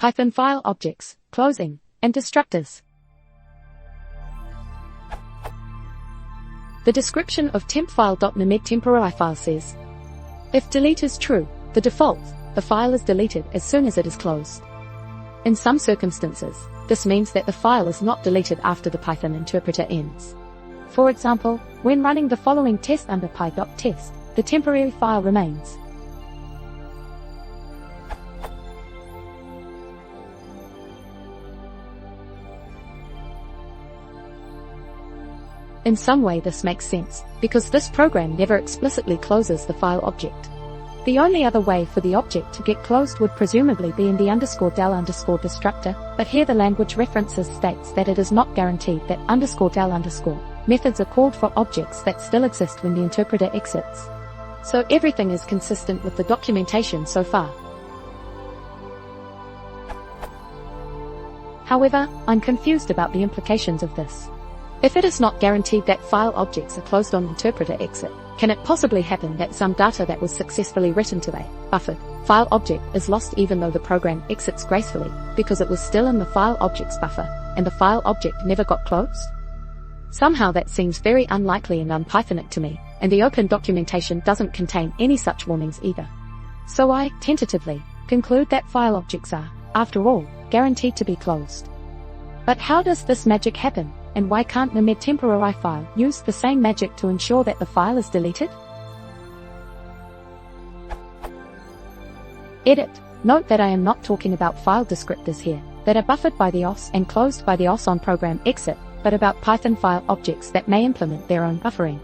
Python file objects, closing, and destructors. The description of temp_file.nemedtemporary file says, if delete is true, the default, the file is deleted as soon as it is closed. In some circumstances, this means that the file is not deleted after the Python interpreter ends. For example, when running the following test under py.test, the temporary file remains. In some way this makes sense, because this program never explicitly closes the file object. The only other way for the object to get closed would presumably be in the _del_ destructor, but here the language references states that it is not guaranteed that _del_ methods are called for objects that still exist when the interpreter exits. So everything is consistent with the documentation so far. However, I'm confused about the implications of this. If it is not guaranteed that file objects are closed on interpreter exit, can it possibly happen that some data that was successfully written to a buffered file object is lost even though the program exits gracefully, because it was still in the file object's buffer, and the file object never got closed? Somehow that seems very unlikely and unpythonic to me, and the open documentation doesn't contain any such warnings either. So I, tentatively, conclude that file objects are, after all, guaranteed to be closed. But how does this magic happen? And why can't the temporary file use the same magic to ensure that the file is deleted? Edit. Note that I am not talking about file descriptors here, that are buffered by the OS and closed by the OS on program exit, but about Python file objects that may implement their own buffering.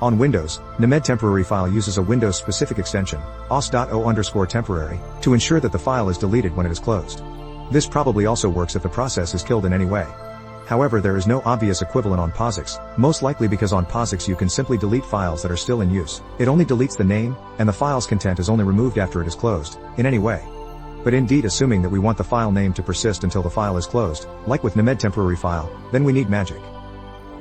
On Windows, nemedtemporary file uses a Windows-specific extension, os.o_temporary, to ensure that the file is deleted when it is closed. This probably also works if the process is killed in any way. However, there is no obvious equivalent on POSIX, most likely because on POSIX you can simply delete files that are still in use. It only deletes the name, and the file's content is only removed after it is closed, in any way. But indeed, assuming that we want the file name to persist until the file is closed, like with nemedtemporary file, then we need magic.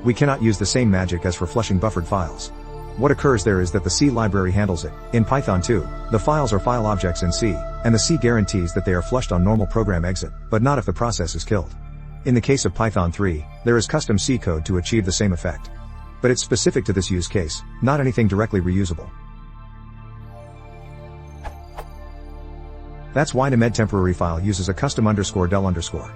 We cannot use the same magic as for flushing buffered files. What occurs there is that the C library handles it. In Python 2, the files are file objects in C, and the C guarantees that they are flushed on normal program exit, but not if the process is killed. In the case of Python 3, there is custom C code to achieve the same effect. But it's specific to this use case, not anything directly reusable. That's why nemedtemporary file uses a custom _del_.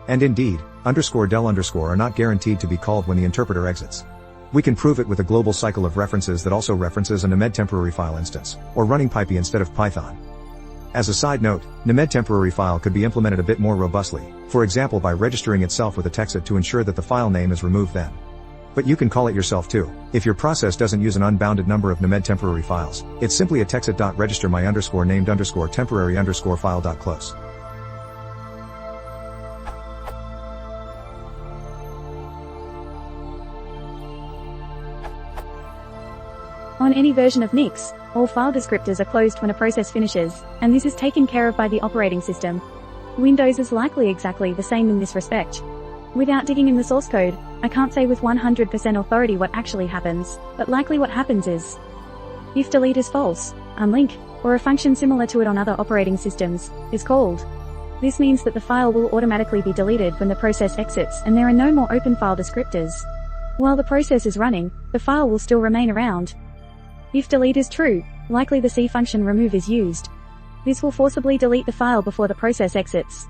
And indeed, _del_ are not guaranteed to be called when the interpreter exits. We can prove it with a global cycle of references that also references a nemedtemporary file instance, or running Pypy instead of Python. As a side note, nemedtemporary file could be implemented a bit more robustly, for example by registering itself with a texit to ensure that the file name is removed then. But you can call it yourself too. If your process doesn't use an unbounded number of nemedtemporary files, it's simply a texit.register my_named_temporary_file.close. On any version of Nix, all file descriptors are closed when a process finishes, and this is taken care of by the operating system. Windows is likely exactly the same in this respect. Without digging in the source code, I can't say with 100% authority what actually happens, but likely what happens is, if delete is false, unlink, or a function similar to it on other operating systems, is called. This means that the file will automatically be deleted when the process exits and there are no more open file descriptors. While the process is running, the file will still remain around. If delete is true, likely the C function remove is used. This will forcibly delete the file before the process exits.